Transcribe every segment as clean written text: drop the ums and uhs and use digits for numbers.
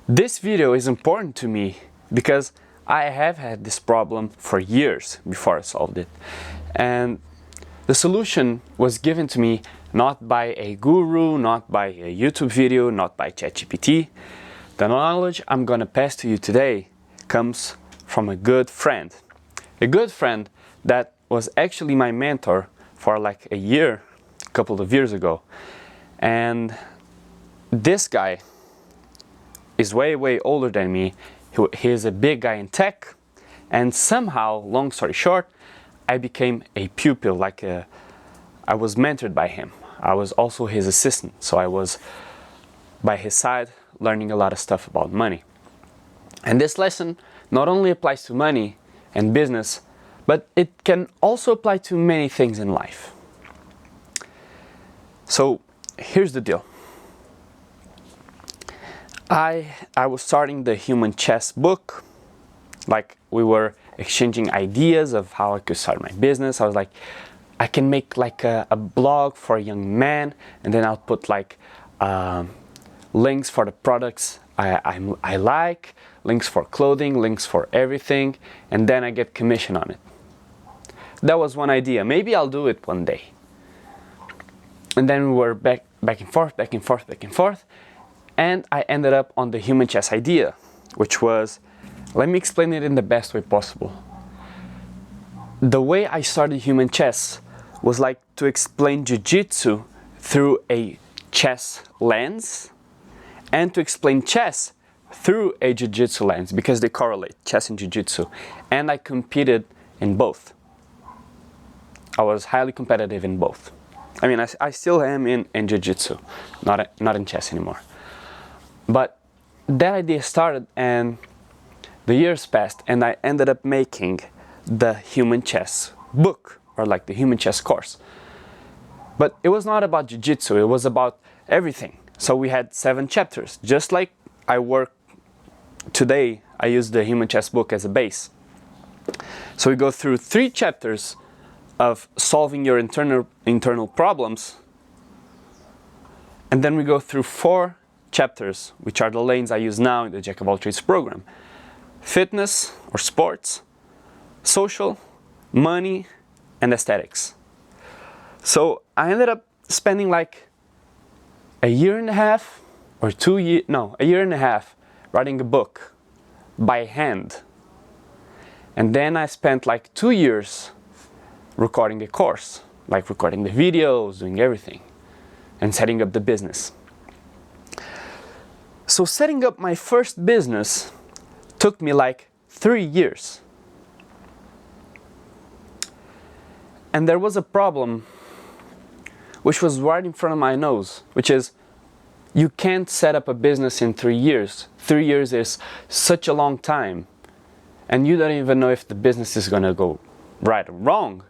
This video is important to me because I have had this problem for years before I solved it. And the solution was given to me not by a guru, not by a YouTube video, not by ChatGPT. The knowledge I'm gonna pass to you today comes from a good friend. A good friend that was actually my mentor for like a couple of years ago. And this guy is way older than me. He is a big guy in tech, and somehow, long story short, I became a pupil, I was mentored by him. I was also his assistant, so I was by his side learning a lot of stuff about money. And this lesson not only applies to money and business, but it can also apply to many things in life. So here's the deal. I was starting the Human Chess book. Like, we were exchanging ideas of how I could start my business. I was like, I can make like a blog for a young man, and then I'll put like links for the products I like, links for clothing, links for everything, and then I get commission on it. That was one idea. Maybe I'll do it one day. And then we were back and forth, and I ended up on the Human Chess idea, which was, let me explain it in the best way possible. The way I started Human Chess was like to explain Jiu-Jitsu through a chess lens, and to explain chess through a Jiu-Jitsu lens, because they correlate, chess and Jiu-Jitsu. And I competed in both. I was highly competitive in both. I mean, I still am in Jiu-Jitsu, not in chess anymore. But that idea started, and the years passed, and I ended up making the Human Chess book, or like the Human Chess course. But it was not about Jiu-Jitsu, it was about everything. So we had 7 chapters. Just like I work today, I use the Human Chess book as a base. So we go through 3 chapters of solving your internal problems, and then we go through 4 chapters, which are the lanes I use now in the Jack of All Trades program: fitness or sports, social, money, and aesthetics. So I ended up spending like a year and a half writing a book by hand. And then I spent like 2 years recording the course, like recording the videos, doing everything, and setting up the business. So setting up my first business took me like 3 years. And there was a problem which was right in front of my nose, which is, you can't set up a business in 3 years. 3 years is such a long time, and you don't even know if the business is gonna go right or wrong.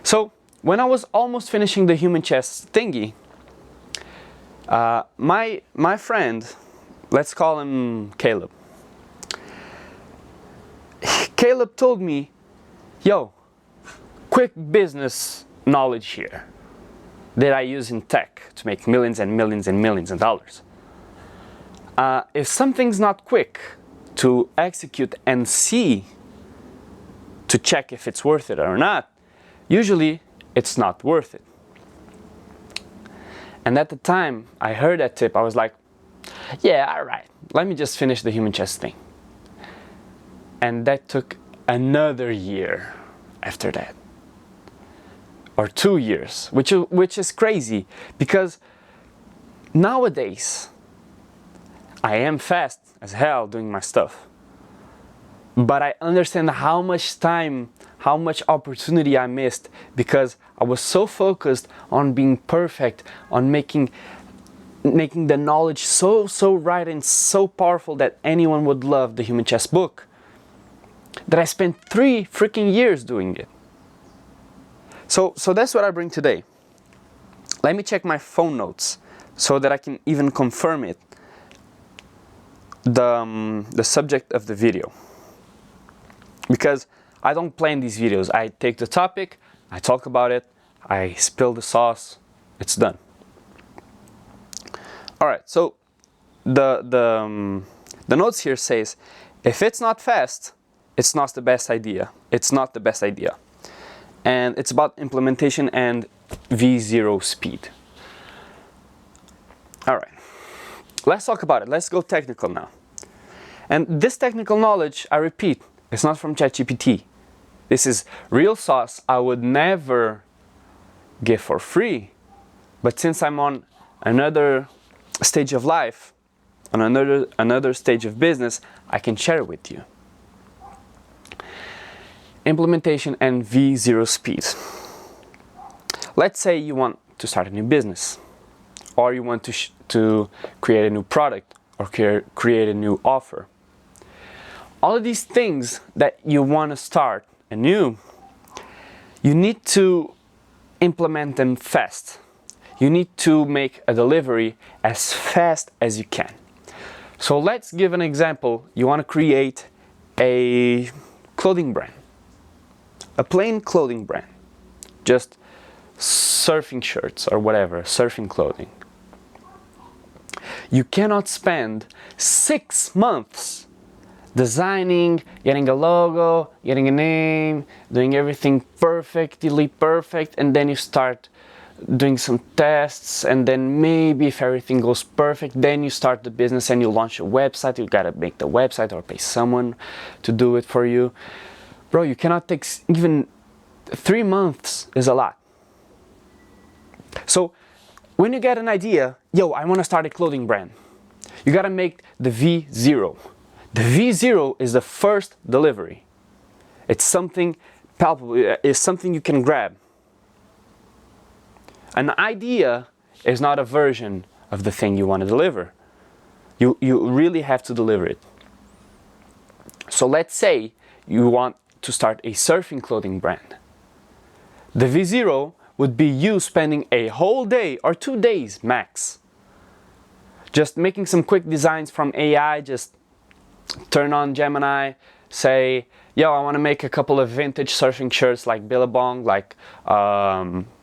So when I was almost finishing the Human Chess thingy, my friend, let's call him Caleb. Caleb told me, yo, quick business knowledge here that I use in tech to make millions and millions and millions of dollars. If something's not quick to execute and see, to check if it's worth it or not, usually it's not worth it. And at the time I heard that tip, I was like, yeah, alright, let me just finish the Human Chess thing. And that took another year after that. Or 2 years, which is crazy, because nowadays I am fast as hell doing my stuff. But I understand how much time, how much opportunity I missed, because I was so focused on being perfect, on making the knowledge so right and so powerful that anyone would love the Human Chess book, that I spent 3 freaking years doing it. So that's what I bring today. Let me check my phone notes so that I can even confirm it, the subject of the video. Because I don't plan these videos. I take the topic, I talk about it, I spill the sauce, it's done. Alright, so the notes here says, if it's not fast, it's not the best idea. It's not the best idea. And it's about implementation and V0 speed. All right, let's talk about it. Let's go technical now. And this technical knowledge, I repeat, it's not from ChatGPT. This is real sauce I would never give for free. But since I'm on another stage of life, on another stage of business, I can share it with you. Implementation and V0 speed. Let's say you want to start a new business, or you want to create a new product, or create a new offer. All of these things that you want to start anew, you need to implement them fast. You need to make a delivery as fast as you can. So let's give an example. You want to create a clothing brand, a plain clothing brand, just surfing shirts or whatever, surfing clothing. You cannot spend 6 months designing, getting a logo, getting a name, doing everything perfectly perfect, and then you start doing some tests, and then maybe if everything goes perfect, then you start the business and you launch a website. You gotta make the website or pay someone to do it for you. Bro, you cannot take even 3 months is a lot. So when you get an idea, yo, I want to start a clothing brand, you gotta make the V0. The V0 is the first delivery. It's something palpable, it's something you can grab. An idea is not a version of the thing you want to deliver. You really have to deliver it. So let's say you want to start a surfing clothing brand. The V0 would be you spending a whole day or 2 days max, just making some quick designs from AI. Just turn on Gemini, say, yo, I want to make a couple of vintage surfing shirts like Billabong, like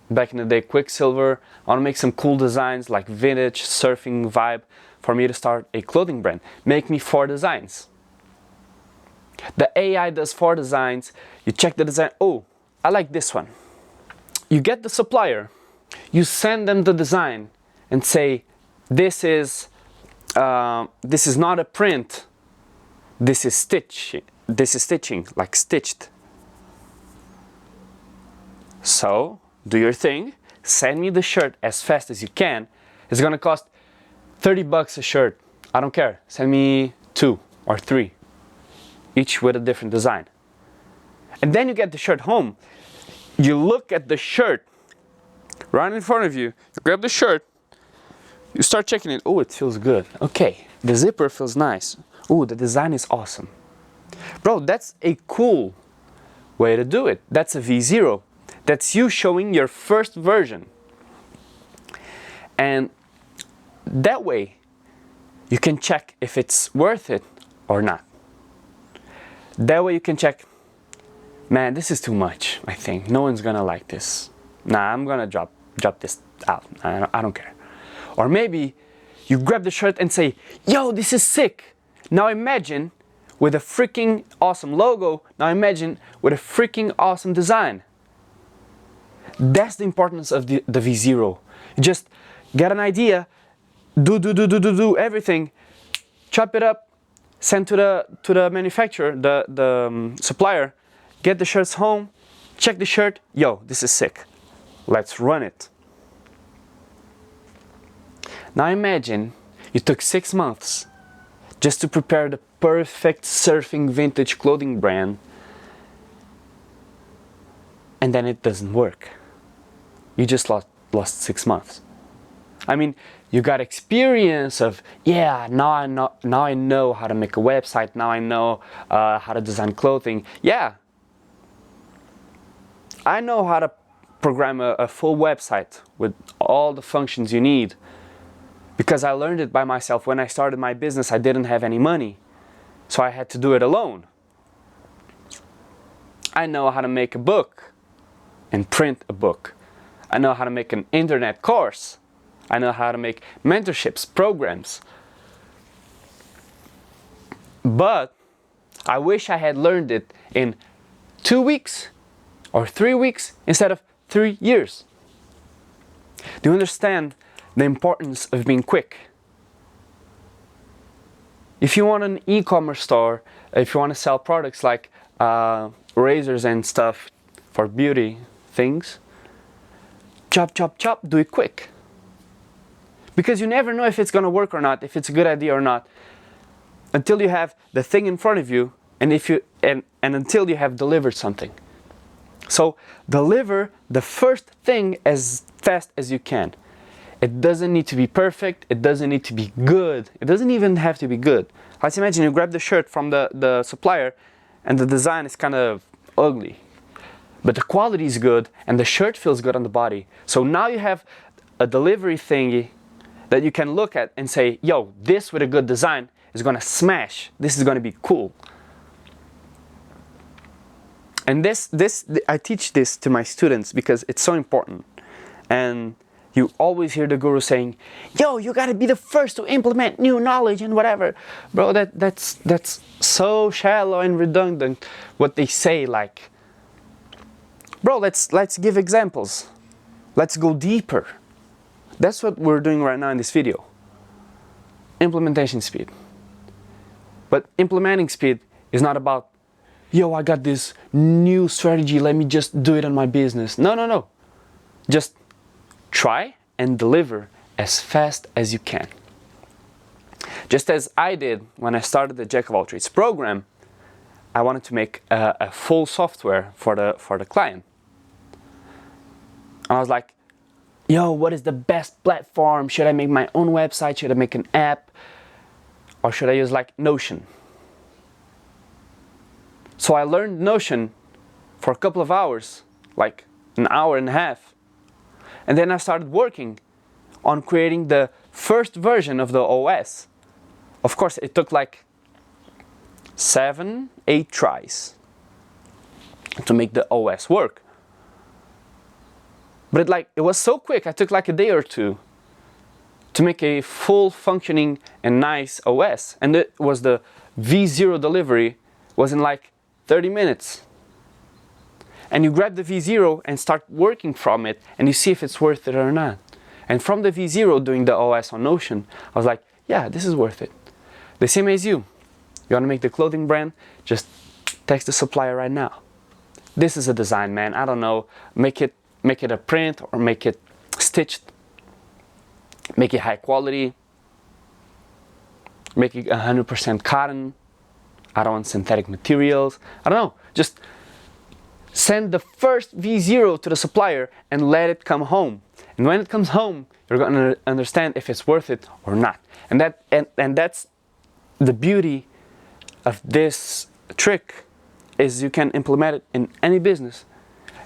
back in the day Quicksilver. I want to make some cool designs like vintage surfing vibe for me to start a clothing brand. Make me 4 designs. The AI does 4 designs. You check the design. Oh, I like this one. You get the supplier. You send them the design and say, this is not a print. This is stitching. This is stitching, like stitched. So do your thing. Send me the shirt as fast as you can. It's gonna cost $30 a shirt. I don't care. Send me 2 or 3, each with a different design. And then you get the shirt home. You look at the shirt right in front of you. You grab the shirt. You start checking it. Oh, it feels good. Okay, the zipper feels nice. Oh, the design is awesome. Bro, that's a cool way to do it. That's a V0. That's you showing your first version. And that way, you can check if it's worth it or not. That way you can check, man, this is too much, I think. No one's gonna like this. Nah, I'm gonna drop this out. I don't care. Or maybe you grab the shirt and say, yo, this is sick. Now imagine with a freaking awesome logo. Now imagine with a freaking awesome design. That's the importance of the V0. You just get an idea, do everything, chop it up, send to the manufacturer, the supplier, get the shirts home, check the shirt, yo, this is sick. Let's run it. Now imagine you took 6 months just to prepare the perfect surfing vintage clothing brand, and then it doesn't work. You just lost 6 months. I mean, you got experience of, yeah, now I know how to make a website, now I know how to design clothing. Yeah, I know how to program a full website with all the functions you need, because I learned it by myself. When I started my business, I didn't have any money, so I had to do it alone. I know how to make a book and print a book. I know how to make an internet course. I know how to make mentorships, programs. But I wish I had learned it in 2 weeks or 3 weeks instead of 3 years. Do you understand the importance of being quick? If you want an e-commerce store, if you want to sell products like razors and stuff for beauty things, chop, chop, chop, do it quick. Because you never know if it's going to work or not, if it's a good idea or not, until you have the thing in front of you, and until you have delivered something. So deliver the first thing as fast as you can. It doesn't need to be perfect, it doesn't need to be good, it doesn't even have to be good. Let's imagine you grab the shirt from the supplier and the design is kind of ugly, but the quality is good and the shirt feels good on the body. So now you have a delivery thingy that you can look at and say, yo, this with a good design is gonna smash, this is gonna be cool. And I teach this to my students because it's so important. And you always hear the guru saying, yo, you gotta be the first to implement new knowledge and whatever. Bro, that's so shallow and redundant what they say. Like, bro, let's give examples. Let's go deeper. That's what we're doing right now in this video. Implementation speed. But implementing speed is not about, yo, I got this new strategy, let me just do it on my business. No. Just try and deliver as fast as you can. Just as I did when I started the Jack of All Trades program, I wanted to make a full software for the client. And I was like, yo, what is the best platform? Should I make my own website? Should I make an app? Or should I use like Notion? So I learned Notion for a couple of hours, like an hour and a half. And then I started working on creating the first version of the OS. Of course, it took like 7, 8 tries to make the OS work. But it was so quick, I took like a day or two to make a full functioning and nice OS. And it was the V0 delivery was in like 30 minutes. And you grab the V0 and start working from it and you see if it's worth it or not. And from the V0 doing the OS on Notion, I was like, yeah, this is worth it. The same as you. You want to make the clothing brand? Just text the supplier right now. This is a design, man. I don't know. Make it a print or make it stitched. Make it high quality. Make it 100% cotton. I don't want synthetic materials. I don't know. Just send the first V0 to the supplier and let it come home. And when it comes home, you're going to understand if it's worth it or not. And that's the beauty of this trick, is you can implement it in any business,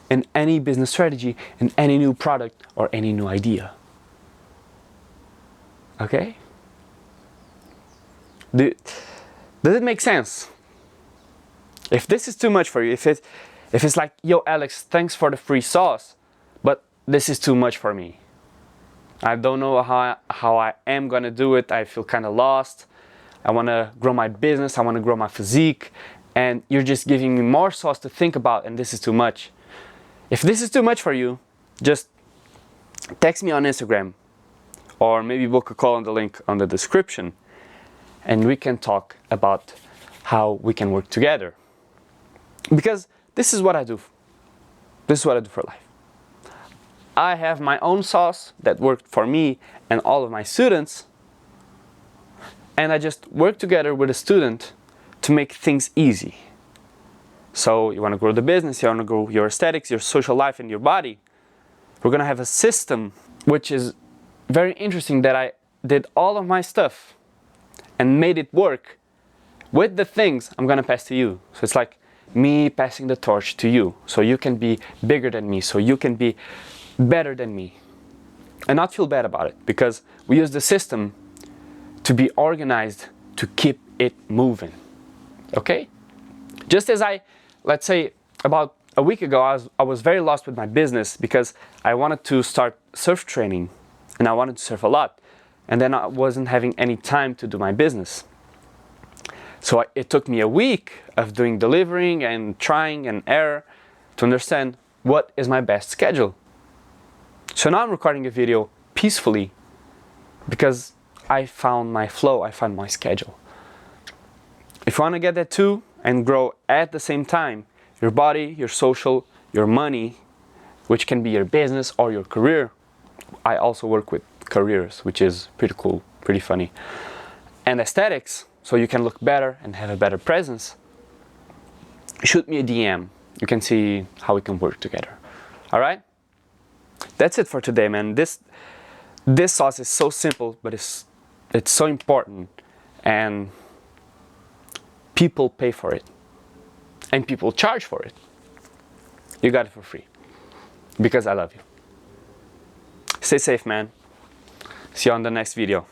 in any business strategy, in any new product or any new idea. Okay? Does it make sense? If this is too much for you, if it's like, yo, Alex, thanks for the free sauce, but this is too much for me. I don't know how I am gonna do it. I feel kind of lost. I want to grow my business. I want to grow my physique. And you're just giving me more sauce to think about, and this is too much. If this is too much for you, just text me on Instagram or maybe book a call on the link on the description and we can talk about how we can work together. Because this is what I do. This is what I do for life. I have my own sauce that worked for me and all of my students, and I just work together with a student to make things easy. So you want to grow the business, you want to grow your aesthetics, your social life, and your body. We're going to have a system which is very interesting, that I did all of my stuff and made it work with the things I'm going to pass to you. So it's like me passing the torch to you, so you can be bigger than me, so you can be better than me and not feel bad about it, because we use the system to be organized to keep it moving. Okay? Just as let's say about a week ago, I was very lost with my business because I wanted to start surf training and I wanted to surf a lot, and then I wasn't having any time to do my business. So it took me a week of doing delivering and trying and error to understand what is my best schedule. So now I'm recording a video peacefully because I found my flow, I found my schedule. If you want to get that too and grow at the same time, your body, your social, your money, which can be your business or your career. I also work with careers, which is pretty cool, pretty funny. And aesthetics, so you can look better and have a better presence. Shoot me a DM. You can see how we can work together. All right? That's it for today, man. This sauce is so simple, but it's so important, and people pay for it, and people charge for it. You got it for free because I love you. Stay safe, man. See you on the next video.